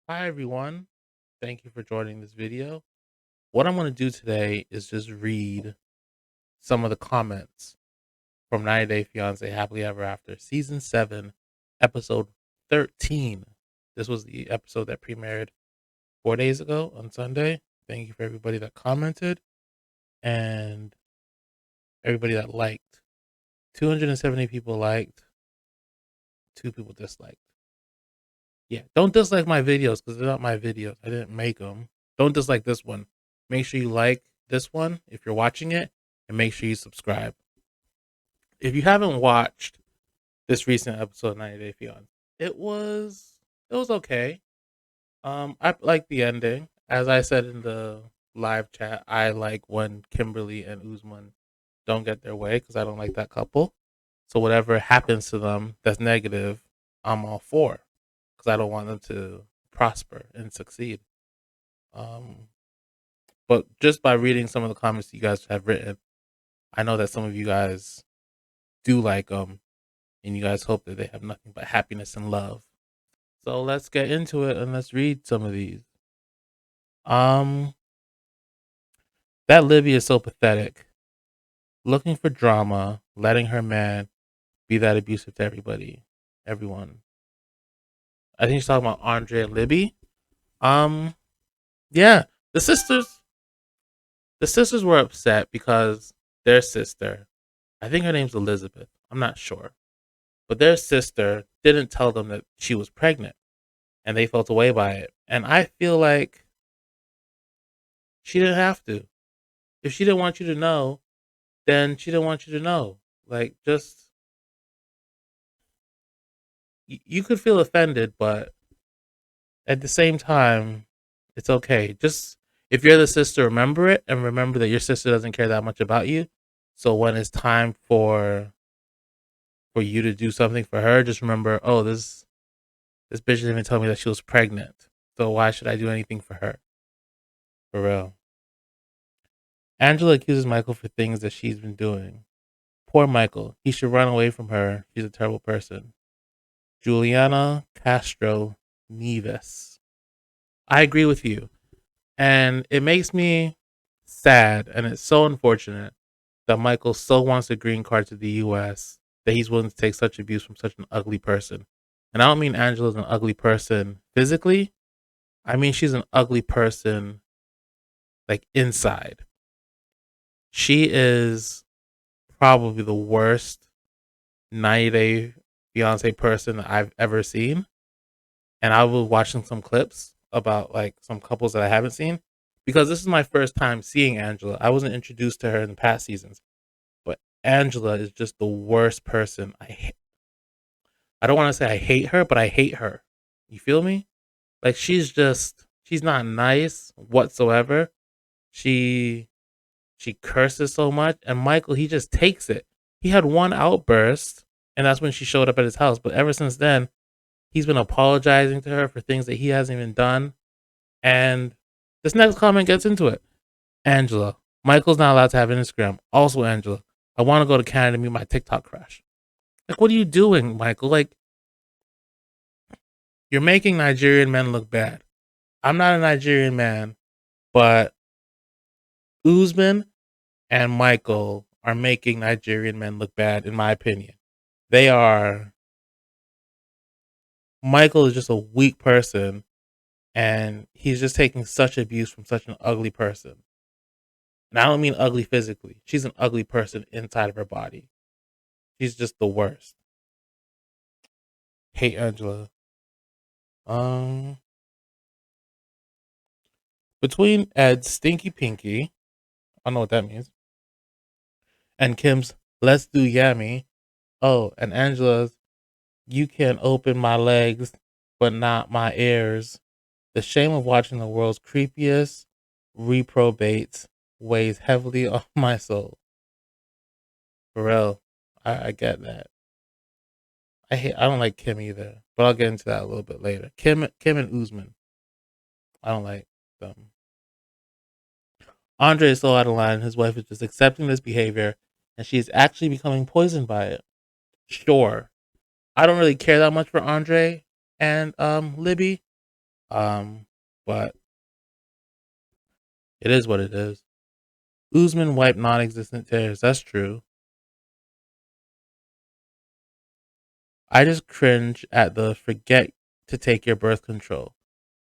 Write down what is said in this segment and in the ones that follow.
Hi everyone. Thank you for joining this video. What I'm going to do today is just read some of the comments from 90 Day Fiancé Happily Ever After Season 7, Episode 13. This was the episode that premiered 4 days ago on Sunday. Thank you for everybody that commented and everybody that liked. 270 people liked, 2 people disliked. Yeah, don't dislike my videos because they're not my videos. I didn't make them. Don't dislike this one. Make sure you like this one if you're watching it, and make sure you subscribe. If you haven't watched this recent episode of 90 Day Fiancé, it was okay. I like the ending. As I said in the live chat, I like when Kimberly and Usman don't get their way because I don't like that couple. So whatever happens to them that's negative, I'm all for because I don't want them to prosper and succeed. Um, but just by reading some of the comments you guys have written, I know that some of you guys do like them, and you guys hope that they have nothing but happiness and love. So let's get into it and let's read some of these. Um, that Libby is so pathetic, looking for drama, letting her man be that abusive to everyone. I think she's talking about Andre and Libby. Um, yeah, the sisters The sisters were upset because their sister, I think her name's Elizabeth, I'm not sure, but their sister didn't tell them that she was pregnant and they felt away by it. And I feel like she didn't have to. If she didn't want you to know, then she didn't want you to know. Like, just, you could feel offended, but at the same time, it's okay. Just, if you're the sister, remember it and remember that your sister doesn't care that much about you. So when it's time for you to do something for her, just remember, oh, this bitch didn't even tell me that she was pregnant. So why should I do anything for her? For real. Angela accuses Michael for things that she's been doing. Poor Michael. He should run away from her. She's a terrible person. Juliana Castro Neves. I agree with you. And it makes me sad, and it's so unfortunate that Michael so wants a green card to the US that he's willing to take such abuse from such an ugly person. And I don't mean Angela's an ugly person physically. I mean she's an ugly person like inside. She is probably the worst 90 Day Fiance person that I've ever seen. And I was watching some clips about like some couples that I haven't seen because this is my first time seeing Angela. I wasn't introduced to her in the past seasons, but Angela is just the worst person. I don't want to say I hate her, but I hate her. You feel me? Like she's not nice whatsoever. She she curses so much, and Michael, he just takes it. He had one outburst, and that's when she showed up at his house. But ever since then, he's been apologizing to her for things that he hasn't even done. And this next comment gets into it. Angela, Michael's not allowed to have Instagram. Also, Angela, I want to go to Canada to meet my TikTok crush. Like, what are you doing, Michael? Like, you're making Nigerian men look bad. I'm not a Nigerian man, but Usman and Michael are making Nigerian men look bad, in my opinion. They are. Michael is just a weak person, and he's just taking such abuse from such an ugly person. And I don't mean ugly physically. She's an ugly person inside of her body. She's just the worst. Hate Angela. Um, between Ed's Stinky Pinky, I don't know what that means, and Kim's Let's Do Yummy. Oh, and Angela's You Can Open My Legs, but Not My Ears. The shame of watching the world's creepiest reprobates weighs heavily on my soul. For real, I get that. I don't like Kim either, but I'll get into that a little bit later. Kim and Usman, I don't like them. Andre is so out of line. His wife is just accepting this behavior, and she's actually becoming poisoned by it. Sure, I don't really care that much for Andre and Libby, But it is what it is. Usman wiped non-existent tears. That's true. I just cringe at the forget to take your birth control.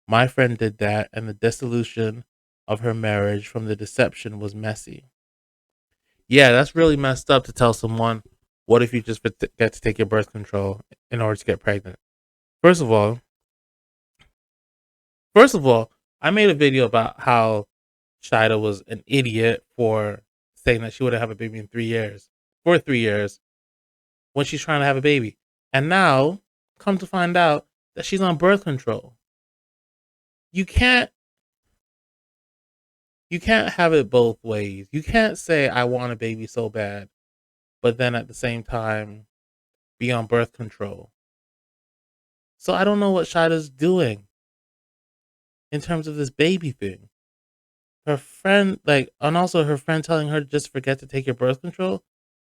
My friend did that, and the dissolution of her marriage from the deception was messy. Yeah, that's really messed up to tell someone, what if you just forget to take your birth control in order to get pregnant? First of all, first of all, I made a video about how Shida was an idiot for saying that she wouldn't have a baby in 3 years, for 3 years, when she's trying to have a baby. And now, come to find out that she's on birth control. You can't you can't have it both ways. You can't say I want a baby so bad, but then at the same time be on birth control. So I don't know what Shida's doing in terms of this baby thing. Her friend, like, and also her friend telling her to just forget to take your birth control.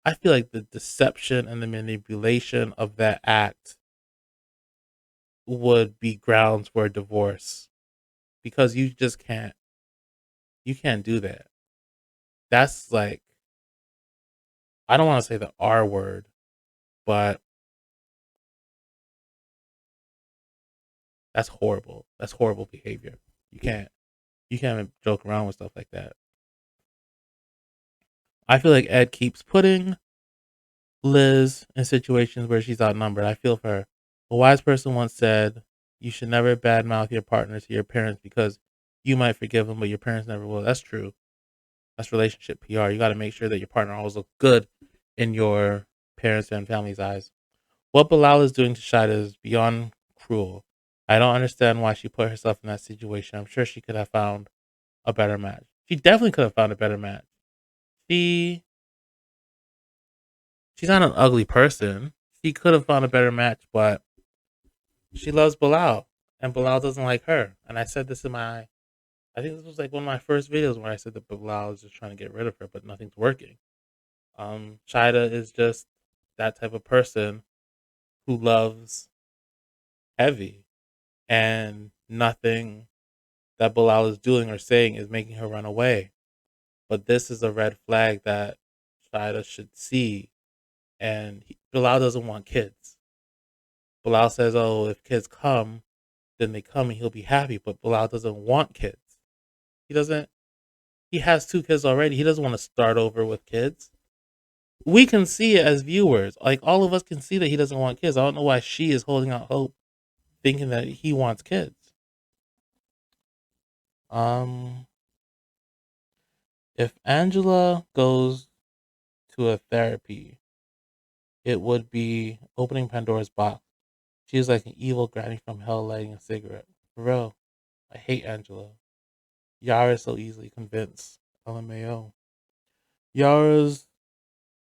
I feel like the deception and the manipulation of that act would be grounds for a divorce, because you can't do that. That's like, I don't want to say the R word, but that's horrible. That's horrible behavior. You can't you can't joke around with stuff like that. I feel like Ed keeps putting Liz in situations where she's outnumbered. I feel for her. A wise person once said, "You should never badmouth your partner to your parents because you might forgive them, but your parents never will." That's true. That's relationship PR. You got to make sure that your partner always looks good in your parents' and family's eyes. What Bilal is doing to Shida is beyond cruel. I don't understand why she put herself in that situation. I'm sure she could have found a better match. She definitely could have found a better match. She she's not an ugly person. She could have found a better match, but she loves Bilal, and Bilal doesn't like her. And I said this in my, I think this was like one of my first videos where I said that Bilal is just trying to get rid of her, but nothing's working. Shida is just that type of person who loves heavy, and nothing that Bilal is doing or saying is making her run away. But this is a red flag that Shida should see. And Bilal doesn't want kids. Bilal says, "Oh, if kids come, then they come and he'll be happy." But Bilal doesn't want kids. He doesn't. He has 2 kids already. He doesn't want to start over with kids. We can see it as viewers. Like, all of us can see that he doesn't want kids. I don't know why she is holding out hope, thinking that he wants kids. Um, if Angela goes to a therapy, it would be opening Pandora's box. She is like an evil granny from hell lighting a cigarette. For real, I hate Angela. Yara is so easily convinced. LMAO. Yara's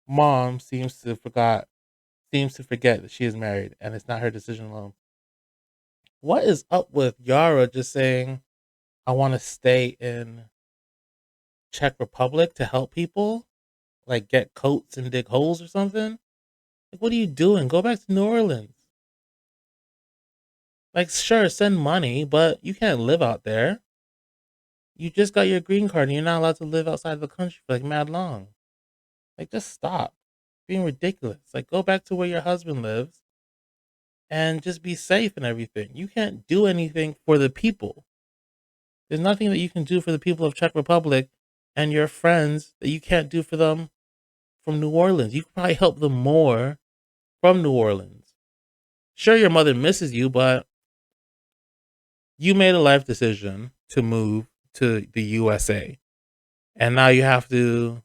mom seems to forget that she is married, and it's not her decision alone. What is up with Yara just saying, "I want to stay in Czech Republic to help people, like get coats and dig holes or something"? Like, what are you doing? Go back to New Orleans. Like, sure, send money, but you can't live out there. You just got your green card and you're not allowed to live outside the country for like mad long. Like, just stop being ridiculous. Like, go back to where your husband lives and just be safe and everything. You can't do anything for the people. There's nothing that you can do for the people of Czech Republic and your friends that you can't do for them from New Orleans. You could probably help them more from New Orleans. Sure, your mother misses you, but you made a life decision to move to the USA. And now you have to,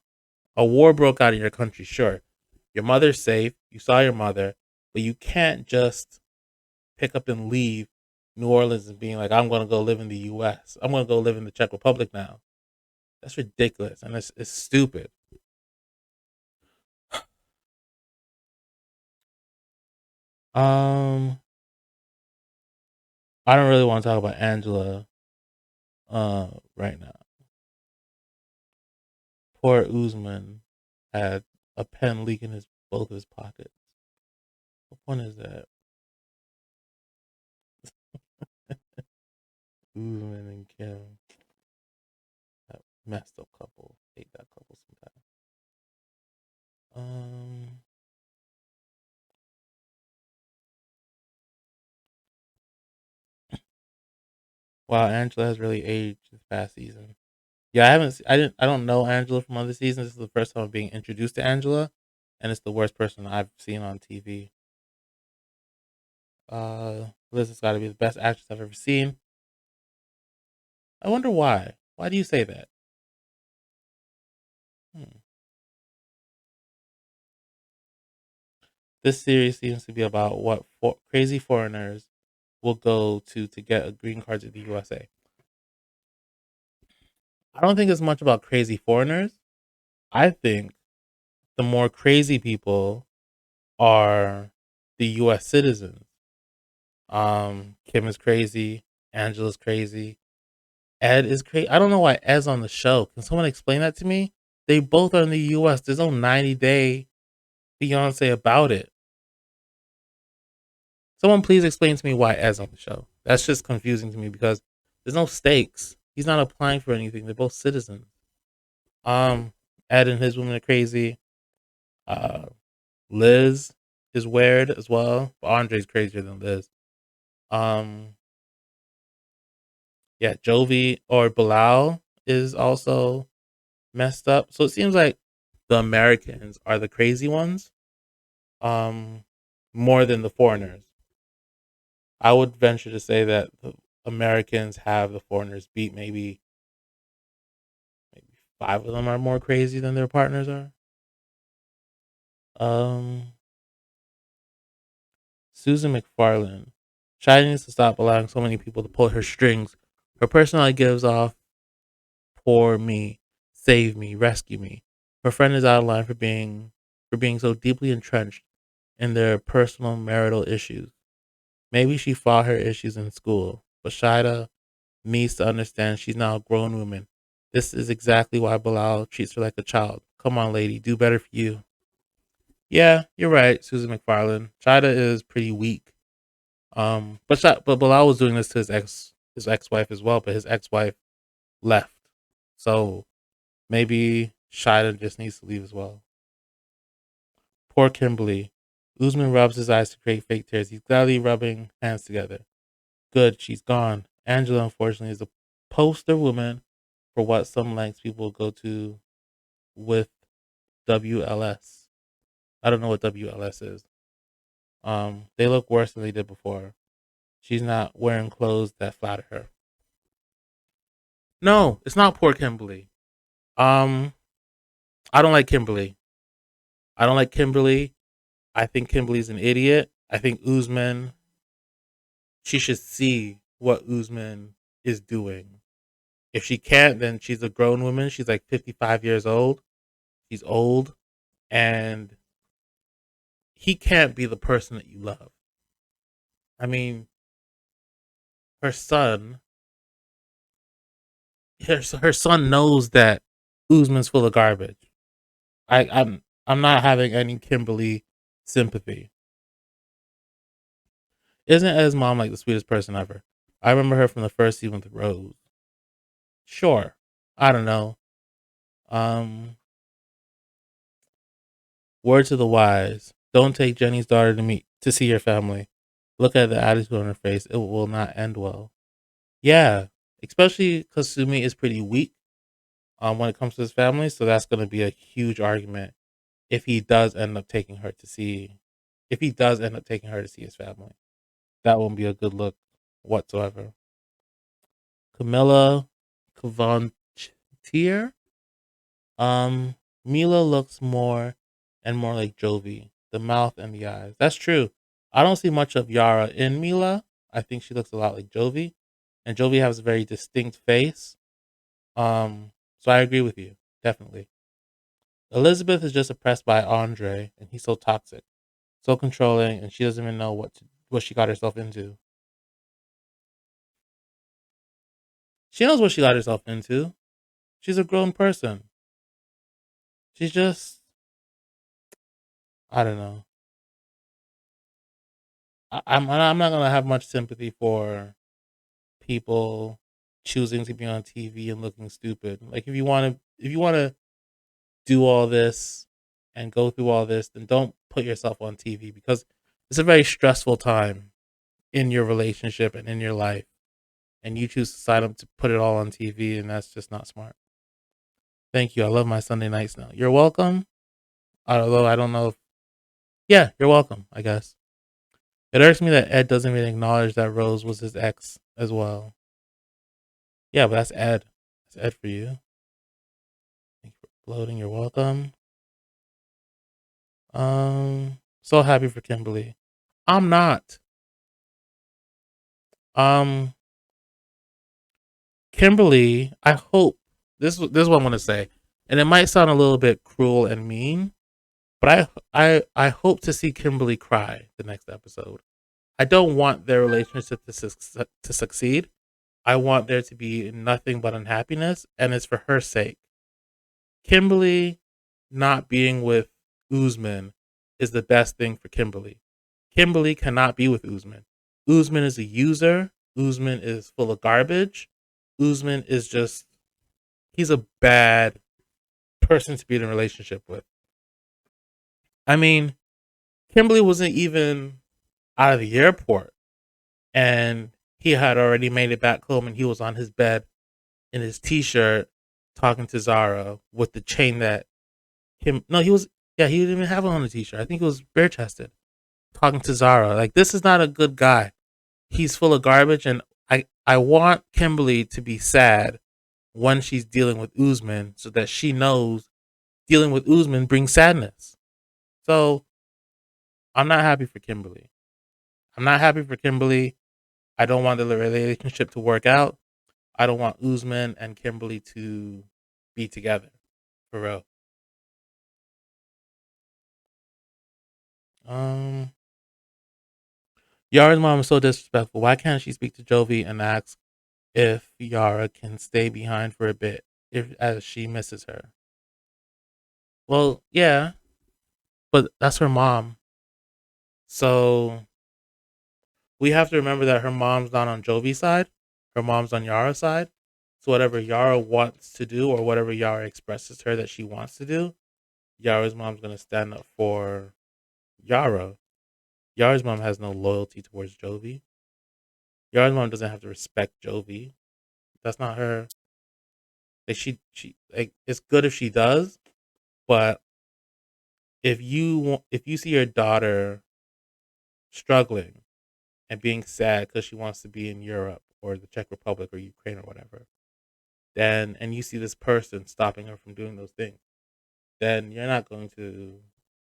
a war broke out in your country. Sure, your mother's safe. You saw your mother, but you can't just pick up and leave New Orleans and being like, "I'm going to go live in the US. I'm going to go live in the Czech Republic now." That's ridiculous, and it's stupid. Um, I don't really want to talk about Angela right now. Poor Usman had a pen leak in his both of his pockets. What point is that? Usman and Kim. That messed up couple. Hate that couple sometimes. Wow, Angela has really aged this past season. Yeah, I don't know Angela from other seasons. This is the first time I'm being introduced to Angela, and it's the worst person I've seen on TV. Liz has got to be the best actress I've ever seen. I wonder why. Why do you say that? Hmm. This series seems to be about what crazy foreigners will go to get a green card to the USA. I don't think it's much about crazy foreigners. I think the more crazy people are the US citizens. Kim is crazy, Angela's crazy, Ed is crazy. I don't know why Ed's on the show. Can someone explain that to me? They both are in the US. There's no 90-day fiance about it. Someone please explain to me why Ed's on the show. That's just confusing to me because there's no stakes. He's not applying for anything. They're both citizens. Um, Ed and his woman are crazy. Uh, Liz is weird as well. But Andre's crazier than Liz. Um, yeah, Jovi or Bilal is also messed up. So it seems like the Americans are the crazy ones, um, more than the foreigners. I would venture to say that the Americans have the foreigners beat. Maybe five of them are more crazy than their partners are. Um, Susan McFarlane. Shai needs to stop allowing so many people to pull her strings. Her personality gives off "poor me, save me, rescue me." Her friend is out of line for being so deeply entrenched in their personal marital issues. Maybe she fought her issues in school, but Shida needs to understand she's now a grown woman. This is exactly why Bilal treats her like a child. Come on, lady, do better for you. Yeah, you're right, Susan McFarlane. Shida is pretty weak. But Bilal was doing this to his ex wife as well, but his ex wife left. So maybe Shida just needs to leave as well. Poor Kimberly. Usman rubs his eyes to create fake tears. He's gladly rubbing hands together. Good, she's gone. Angela, unfortunately, is a poster woman for what some lengths people go to with WLS. I don't know what WLS is. They look worse than they did before. She's not wearing clothes that flatter her. No, it's not poor Kimberly. Um, I don't like Kimberly. I don't like Kimberly. I think Kimberly's an idiot. I think Usman, she should see what Usman is doing. If she can't, then she's a grown woman. She's like 55 years old. She's old. And he can't be the person that you love. I mean, her son, her son knows that Usman's full of garbage. I'm not having any Kimberly sympathy. Isn't Ed's mom like the sweetest person ever? I remember her from the first season with Rose. Sure, I don't know. Um, Word to the wise: don't take Jenny's daughter to see your family. Look at the attitude on her face; it will not end well. Yeah, especially because Sumi is pretty weak when it comes to his family, so that's going to be a huge argument if he does end up taking her to see. If he does end up taking her to see his family, that won't be a good look whatsoever. Camilla Cavantier. Mila looks more and more like Jovi. The mouth and the eyes. That's true. I don't see much of Yara in Mila. I think she looks a lot like Jovi, and Jovi has a very distinct face. So I agree with you definitely. Elizabeth is just oppressed by Andre, and he's so toxic, so controlling, and she doesn't even know what she got herself into. She knows what she got herself into. She's a grown person. She's just, I don't know. I'm not gonna have much sympathy for people choosing to be on TV and looking stupid. Like if you want to do all this and go through all this, then don't put yourself on TV because it's a very stressful time in your relationship and in your life. And you choose to sign up to put it all on TV, and that's just not smart. Thank you. I love my Sunday nights now. You're welcome. Although I don't know if, yeah, you're welcome, I guess. It irks me that Ed doesn't even acknowledge that Rose was his ex as well. Yeah, but that's Ed. That's Ed for you. Thank you for uploading. You're welcome. So happy for Kimberly. I'm not. Um, Kimberly, I hope this is what I'm gonna say, and it might sound a little bit cruel and mean, but I hope to see Kimberly cry the next episode. I don't want their relationship to succeed. I want there to be nothing but unhappiness, and it's for her sake. Kimberly not being with Usman is the best thing for Kimberly. Kimberly cannot be with Usman. Usman is a user. Usman is full of garbage. Usman is just, he's a bad person to be in a relationship with. I mean, Kimberly wasn't even out of the airport and he had already made it back home and he was on his bed in his t-shirt talking to Zara with the chain that him no he was yeah he didn't even have it on the t-shirt. I think he was bare chested talking to Zara. Like, this is not a good guy. He's full of garbage, and I want Kimberly to be sad when she's dealing with Usman so that she knows dealing with Usman brings sadness. So I'm not happy for Kimberly. I'm not happy for Kimberly. I don't want the relationship to work out. I don't want Usman and Kimberly to be together. For real. Um Yara's mom is so disrespectful. Why can't she speak to Jovi and ask if Yara can stay behind for a bit if as she misses her? Well, yeah, but that's her mom. So we have to remember that her mom's not on Jovi's side. Her mom's on Yara's side. So whatever Yara wants to do or whatever Yara expresses to her that she wants to do, Yara's mom's gonna stand up for Yara. Yara's mom has no loyalty towards Jovi. Yara's mom doesn't have to respect Jovi. That's not her. Like, she like, it's good if she does, but if you see your daughter struggling and being sad because she wants to be in Europe or the Czech Republic or Ukraine or whatever, then and you see this person stopping her from doing those things, then you're not going to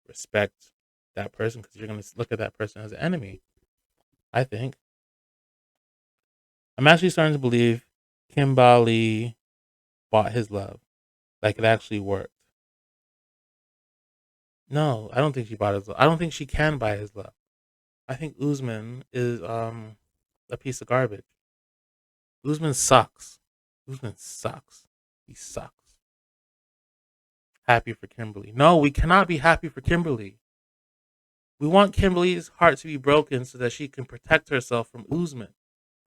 respect that person because you're going to look at that person as an enemy. I think I'm actually starting to believe Kimbali bought his love, like it actually worked. No, I don't think she bought his love. I don't think she can buy his love. I think Usman is a piece of garbage. Usman sucks. Usman sucks. He sucks. Happy for Kimberly. No, we cannot be happy for Kimberly. We want Kimberly's heart to be broken so that she can protect herself from Usman.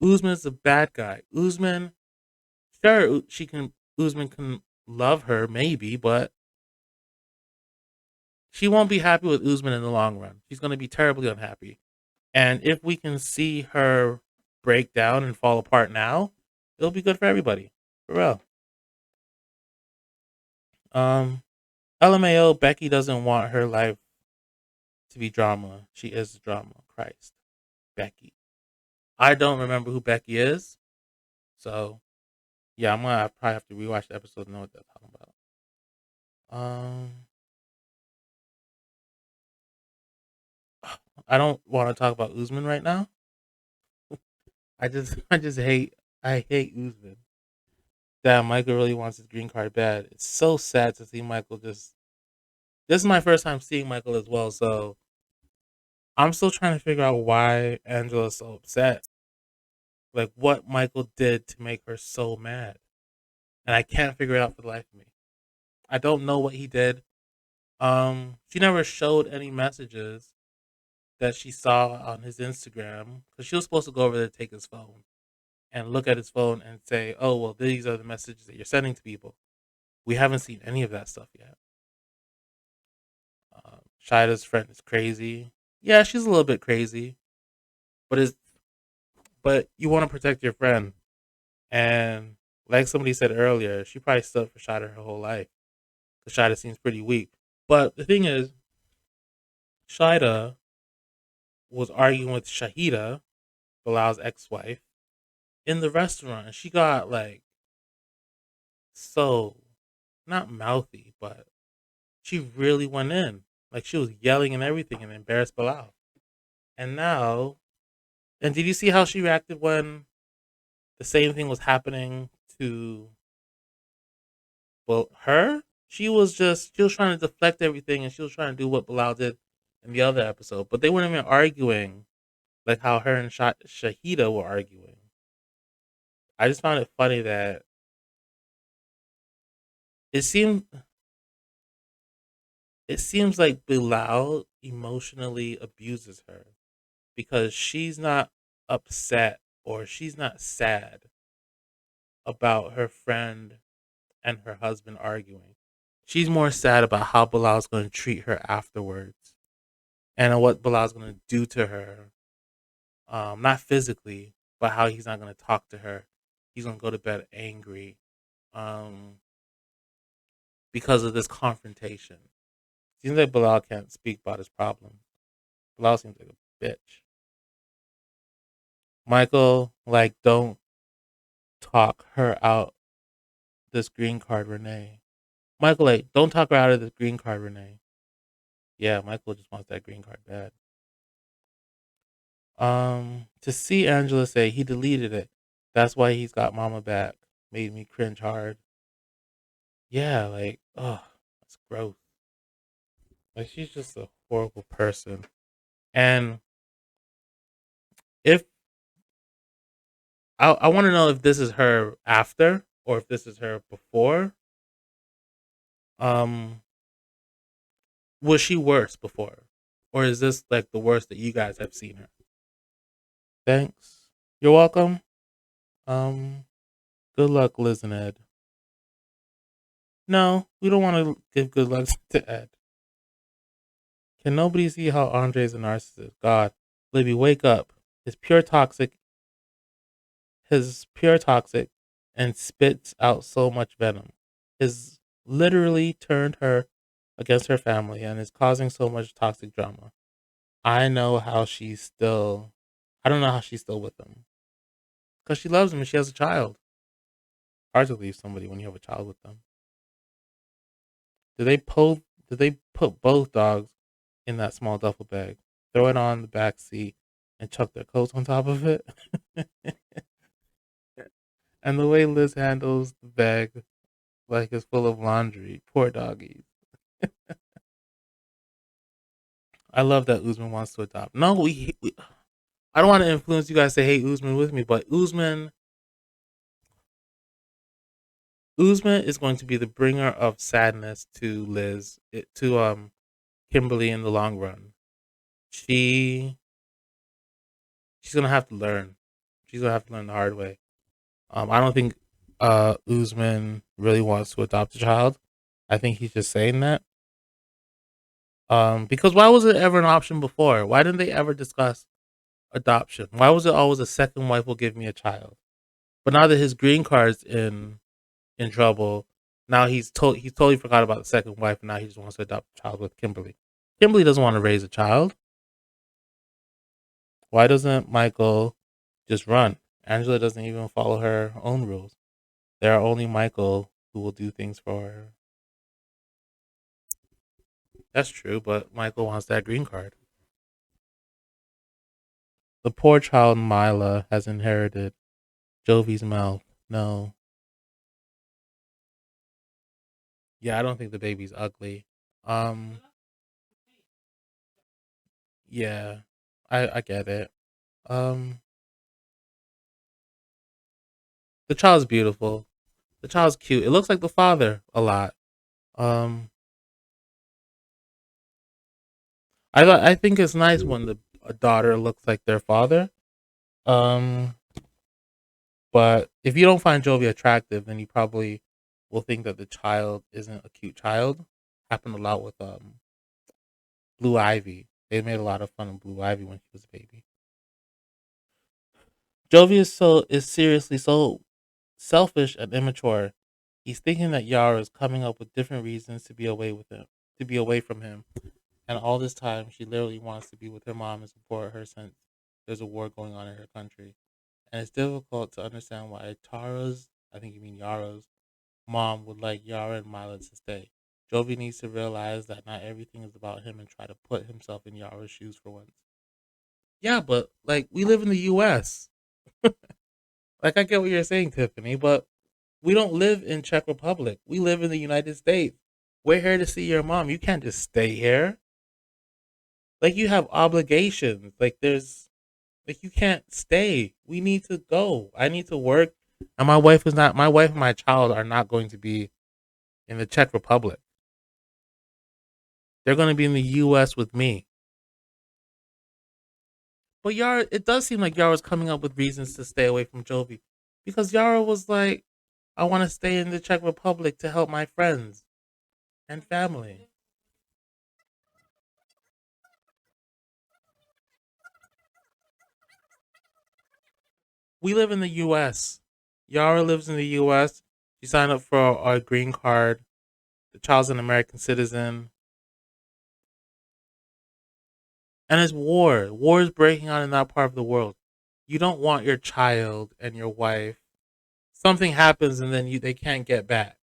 Usman is a bad guy. Usman, sure, she can. Usman can love her, maybe, but she won't be happy with Usman in the long run. She's going to be terribly unhappy. And if we can see her break down and fall apart now, it'll be good for everybody. For real. Um, LMAO, Becky doesn't want her life to be drama. She is drama. Christ. Becky. I don't remember who Becky is. So, yeah, probably have to rewatch the episode to know what they're talking about. I don't want to talk about Usman right now. I hate Usman. Damn, Michael really wants his green card bad. It's so sad to see Michael just. This is my first time seeing Michael as well, so I'm still trying to figure out why Angela's so upset. Like, what Michael did to make her so mad. And I can't figure it out for the life of me. I don't know what he did. She never showed any messages that she saw on his Instagram because she was supposed to go over there to take his phone. and look at his phone and say, "Oh, well, these are the messages that you're sending to people." We haven't seen any of that stuff yet. Shida's friend is crazy. Yeah, she's a little bit crazy, but it's but you want to protect your friend. And like somebody said earlier, she probably stood for Shida her whole life. Because Shida seems pretty weak. But the thing is, Shida was arguing with Shahida, Bilal's ex-wife, in the restaurant, and she got like so not mouthy, but she really went in. Like she was yelling and everything and embarrassed Bilal. And now, and did you see how she reacted when the same thing was happening to, well, her? She was trying to deflect everything and she was trying to do what Bilal did in the other episode. But they weren't even arguing like how her and Shahida were arguing. I just found it funny that it seemed it seems like Bilal emotionally abuses her because she's not upset or she's not sad about her friend and her husband arguing. She's more sad about how Bilal's going to treat her afterwards and what Bilal's going to do to her. Not physically, but how he's not going to talk to her. He's going to go to bed angry um, because of this confrontation. Seems like Bilal can't speak about his problem. Bilal seems like a bitch. Michael, like, don't talk her out this green card, Renee. Michael, like, don't talk her out of this green card, Renee. Yeah, Michael just wants that green card bad. To see Angela say he deleted it. That's why he's got Mama back. Made me cringe hard. Yeah, like, oh, that's gross. Like, she's just a horrible person. And if I want to know if this is her after or if this is her before. Um, was she worse before, or is this like the worst that you guys have seen her? Thanks. You're welcome. Um, good luck, Liz and Ed. No, we don't want to give good luck to Ed. Can nobody see how Andre's a narcissist? God, Libby, wake up. His pure toxic. His pure toxic, and spits out so much venom. His literally turned her against her family and is causing so much toxic drama. I know how she's still. I don't know how she's still with him because she loves him and she has a child. Hard to leave somebody when you have a child with them. Did they pull? Did they put both dogs in that small duffel bag, throw it on the back seat, and chuck their coats on top of it? And the way Liz handles the bag like it's full of laundry. Poor doggies. I love that Usman wants to adopt. No, I don't want to influence you guys to hate Usman with me, but Usman is going to be the bringer of sadness to to Kimberly in the long run. She she's gonna have to learn. She's gonna have to learn the hard way. I don't think Usman really wants to adopt a child. I think he's just saying that. Because why was it ever an option before? Why didn't they ever discuss adoption? Why was it always a second wife will give me a child? But now that his green card's in trouble, now he's totally forgot about the second wife, and now he just wants to adopt a child with Kimberly. Kimberly doesn't want to raise a child. Why doesn't Michael just run? Angela doesn't even follow her own rules. There are only Michael who will do things for her. That's true, but Michael wants that green card. The poor child Mila has inherited Jovi's mouth. No. Yeah, I don't think the baby's ugly. Um, yeah, I get it. Um, the child's beautiful. The child's cute. It looks like the father a lot. Um, I think it's nice when a daughter looks like their father. Um, But if you don't find Jovi attractive, then you probably will think that the child isn't a cute child. Happened a lot with Blue Ivy. They made a lot of fun of Blue Ivy when she was a baby. Jovi is seriously so selfish and immature. He's thinking that Yara is coming up with different reasons to be away with him, to be away from him. And all this time, she literally wants to be with her mom and support her since there's a war going on in her country. And it's difficult to understand why I think you mean Yara's mom would like Yara and Mila to stay. Jovi needs to realize that not everything is about him and try to put himself in Yara's shoes for once. Yeah, but like we live in the US. Like I get what you're saying, Tiffany, but we don't live in Czech Republic. We live in the United States. We're here to see your mom. You can't just stay here. Like you have obligations. Like you can't stay. We need to go. I need to work. And my wife and my child are not going to be in the Czech Republic. They're going to be in the US with me. But Yara, it does seem like Yara's coming up with reasons to stay away from Jovi. Because Yara was like, I want to stay in the Czech Republic to help my friends and family. We live in the US. Yara lives in the US. She signed up for our green card. The child's an American citizen. And it's war. War is breaking out in that part of the world. You don't want your child and your wife. Something happens and then they can't get back.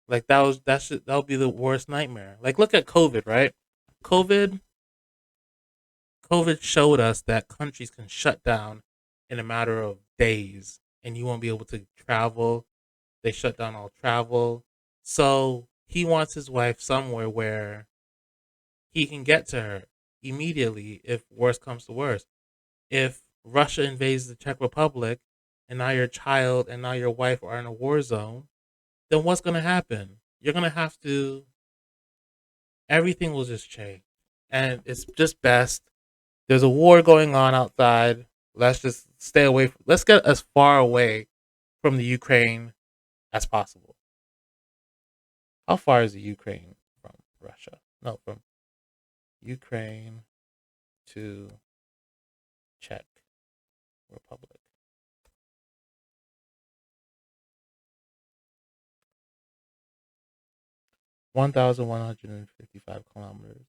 Like that would be the worst nightmare. Like look at COVID, right? COVID COVID showed us that countries can shut down in a matter of days and you won't be able to travel. They shut down all travel. So he wants his wife somewhere where he can get to her immediately if worst comes to worst. If Russia invades the Czech Republic and now your child and now your wife are in a war zone, then what's going to happen? You're going to have to, everything will just change. And it's just best. There's a war going on outside. Let's just stay away. Let's get as far away from the Ukraine as possible. How far is the Ukraine from Russia? No, from Ukraine to Czech Republic. 1,155 kilometers.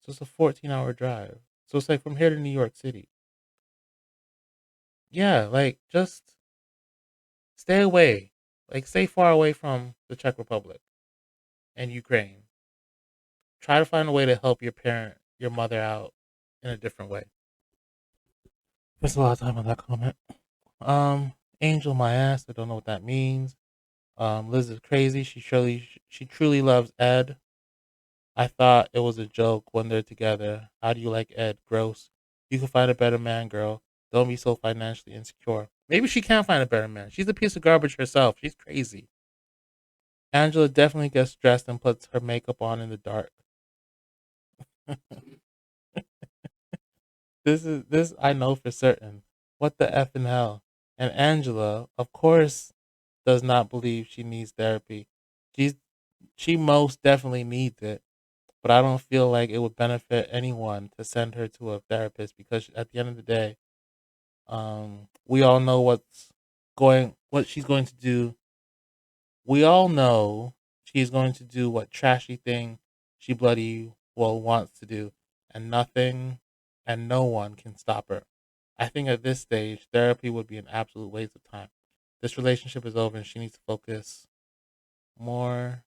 So it's a 14-hour drive. So it's like from here to New York City. Yeah, like just stay away. Like stay far away from the Czech Republic and Ukraine. Try to find a way to help your mother out in a different way. There's a lot of time on that comment. Angel my ass. I don't know what that means. Liz is crazy. She truly loves Ed. I thought it was a joke when they're together. How do you like Ed? Gross. You can find a better man, girl. Don't be so financially insecure. Maybe she can find a better man. She's a piece of garbage herself. She's crazy. Angela definitely gets dressed and puts her makeup on in the dark. This I know for certain. What the F in hell? And Angela, of course, does not believe she needs therapy. She's she most definitely needs it, but I don't feel like it would benefit anyone to send her to a therapist because at the end of the day, we all know what she's going to do. We all know she's going to do what trashy thing she bloody well wants to do, and nothing and no one can stop her. I think at this stage, therapy would be an absolute waste of time. This relationship is over, and she needs to focus more.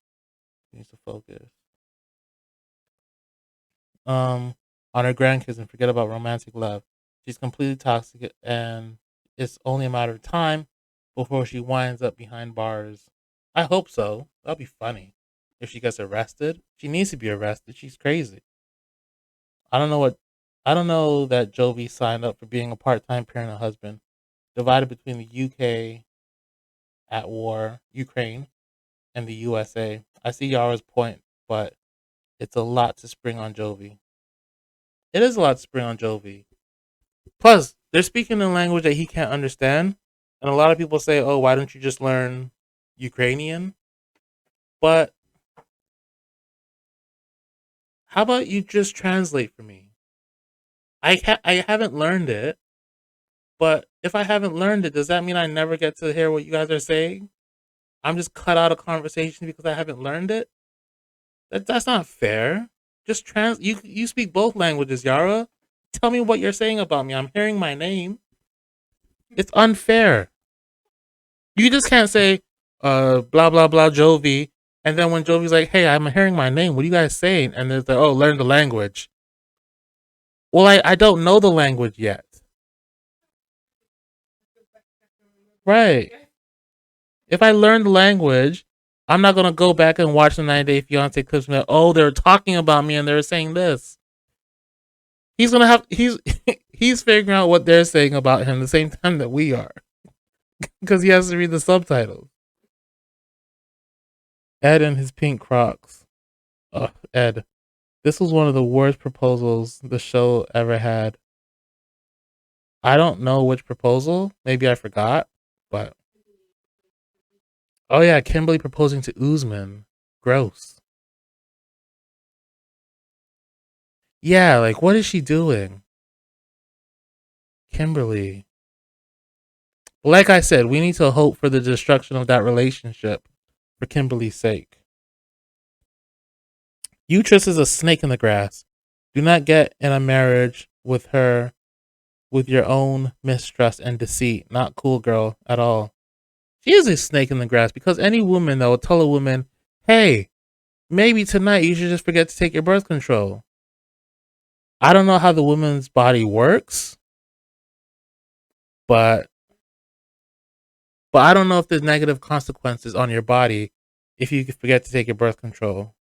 She needs to focus um on her grandkids and forget about romantic love. She's completely toxic, and it's only a matter of time before she winds up behind bars. I hope so. That'll be funny if she gets arrested. She needs to be arrested. She's crazy. I don't know what. I don't know that Jovi signed up for being a part-time parent and husband, divided between the UK at war, Ukraine, and the USA. I see Yara's point, but it's a lot to spring on Jovi. It is a lot to spring on Jovi. Plus, they're speaking in a language that he can't understand. And a lot of people say, "Oh, why don't you just learn Ukrainian?" But how about you just translate for me? I haven't learned it, but if I haven't learned it, does that mean I never get to hear what you guys are saying? I'm just cut out of conversation because I haven't learned it? That's not fair. Just you speak both languages, Yara. Tell me what you're saying about me. I'm hearing my name. It's unfair. You just can't say blah blah blah Jovi, and then when Jovi's like, "Hey, I'm hearing my name. What are you guys saying?" And it's like, "Oh, learn the language." Well, I don't know the language yet. Right. If I learn the language, I'm not gonna go back and watch the 90 Day Fiance clips and be like, "Oh, they're talking about me and they're saying this." He's gonna have he's figuring out what they're saying about him the same time that we are because he has to read the subtitles. Ed and his pink Crocs. Ugh, Ed. This was one of the worst proposals the show ever had. I don't know which proposal. Maybe I forgot. But oh yeah, Kimberly proposing to Usman. Gross. Yeah, like what is she doing? Kimberly. Like I said, we need to hope for the destruction of that relationship for Kimberly's sake. Utress is a snake in the grass. Do not get in a marriage with her with your own mistrust and deceit. Not cool, girl, at all. She is a snake in the grass because any woman that will tell a woman, hey, maybe tonight you should just forget to take your birth control. I don't know how the woman's body works, but I don't know if there's negative consequences on your body if you forget to take your birth control.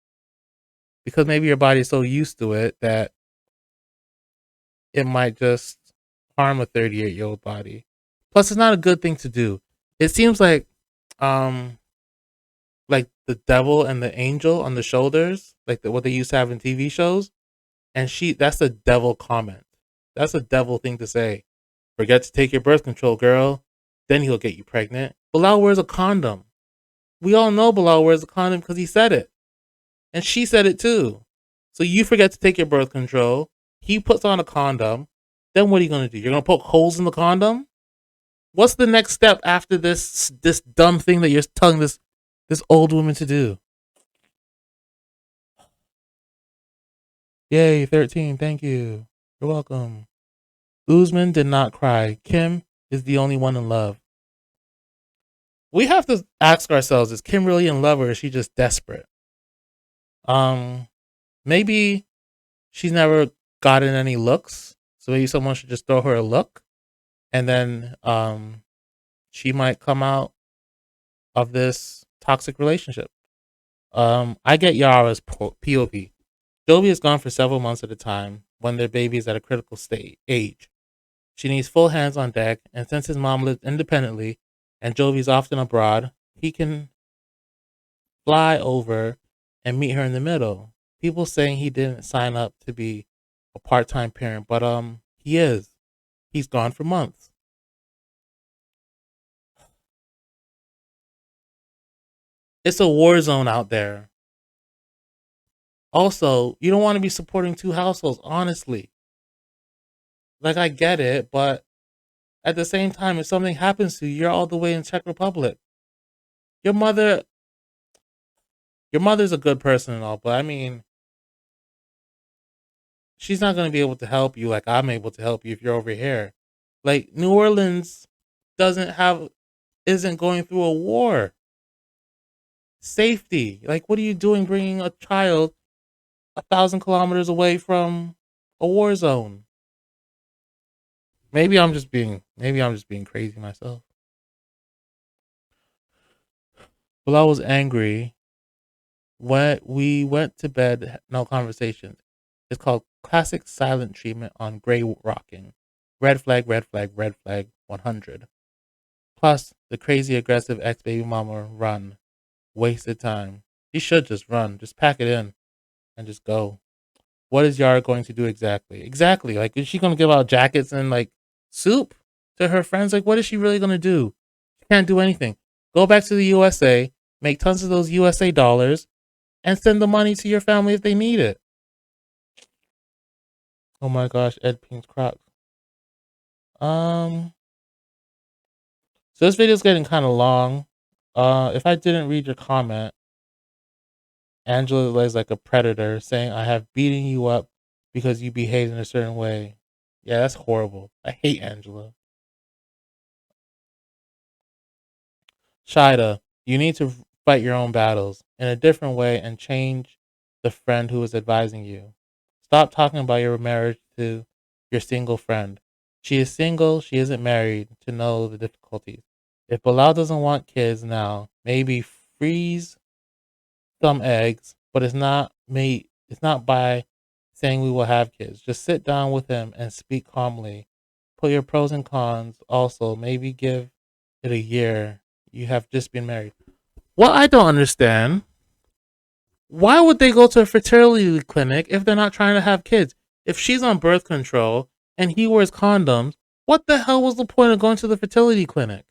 Because maybe your body is so used to it that it might just harm a 38-year-old body. Plus, it's not a good thing to do. It seems um, like the devil and the angel on the shoulders, like what they used to have in TV shows. And that's a devil comment. That's a devil thing to say. Forget to take your birth control, girl. Then he'll get you pregnant. Bilal wears a condom. We all know Bilal wears a condom because he said it. And she said it too. So you forget to take your birth control. He puts on a condom. Then what are you going to do? You're going to poke holes in the condom? What's the next step after this dumb thing that you're telling this old woman to do? Yay, 13. Thank you. You're welcome. Usman did not cry. Kim is the only one in love. We have to ask ourselves, is Kim really in love or is she just desperate? Maybe she's never gotten any looks. So maybe someone should just throw her a look. And then she might come out of this toxic relationship. I get Yara's POV. Jovi is gone for several months at a time when their baby is at a critical age. She needs full hands on deck, and since his mom lives independently and Jovi's often abroad, he can fly over and meet her in the middle. People saying he didn't sign up to be a part-time parent, but he is. He's gone for months. It's a war zone out there. Also, you don't want to be supporting two households, honestly. Like I get it, but at the same time, if something happens to you, you're all the way in Czech Republic. Your mother your mother's a good person and all, but I mean, she's not going to be able to help you like I'm able to help you if you're over here. Like New Orleans doesn't have isn't going through a war. Safety. Like what are you doing bringing a child 1,000 kilometers away from a war zone? Maybe I'm just being crazy myself. Well, I was angry when we went to bed. No conversations. It's called classic silent treatment on gray rocking. Red flag, red flag, red flag. 100. Plus the crazy aggressive ex baby mama run. Wasted time. She should just run. Just pack it in and just go. What is Yara going to do exactly? Exactly. Like, is she going to give out jackets and like soup to her friends? Like, what is she really going to do? You can't do anything. Go back to the USA, make tons of those USA dollars, and send the money to your family if they need it. Oh my gosh, Ed Pink's Crocs. So this video is getting kind of long. If I didn't read your comment, Angela lays like a predator saying, I have beaten you up because you behaved in a certain way. Yeah, that's horrible. I hate Angela. Shida, you need to fight your own battles in a different way and change the friend who is advising you. Stop talking about your marriage to your single friend. She is single, she isn't married to know the difficulties. If Bilal doesn't want kids now, maybe freeze some eggs, but it's not by saying we will have kids. Just sit down with him and speak calmly. Put your pros and cons also. Maybe give it a year. You have just been married. Well, I don't understand. Why would they go to a fertility clinic if they're not trying to have kids? If she's on birth control and he wears condoms, what the hell was the point of going to the fertility clinic?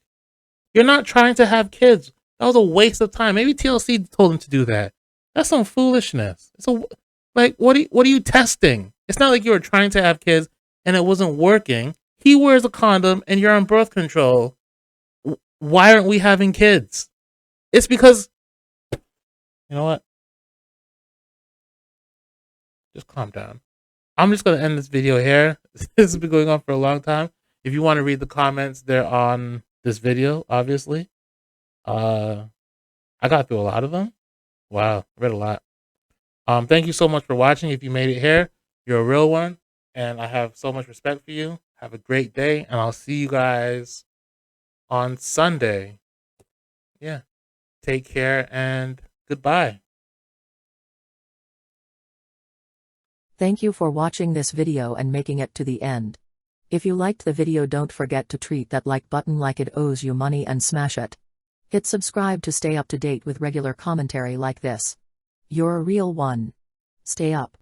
You're not trying to have kids. That was a waste of time. Maybe TLC told him to do that. That's some foolishness. What are you testing? It's not like you were trying to have kids and it wasn't working. He wears a condom and you're on birth control. Why aren't we having kids? It's because, you know what? Just calm down. I'm just going to end this video here. This has been going on for a long time. If you want to read the comments, they're on this video, obviously. I got through a lot of them. Wow, I read a lot. Thank you so much for watching. If you made it here, you're a real one. And I have so much respect for you. Have a great day. And I'll see you guys on Sunday. Yeah. Take care and goodbye. Thank you for watching this video and making it to the end. If you liked the video, don't forget to treat that like button like it owes you money and smash it. Hit subscribe to stay up to date with regular commentary like this. You're a real one. Stay up.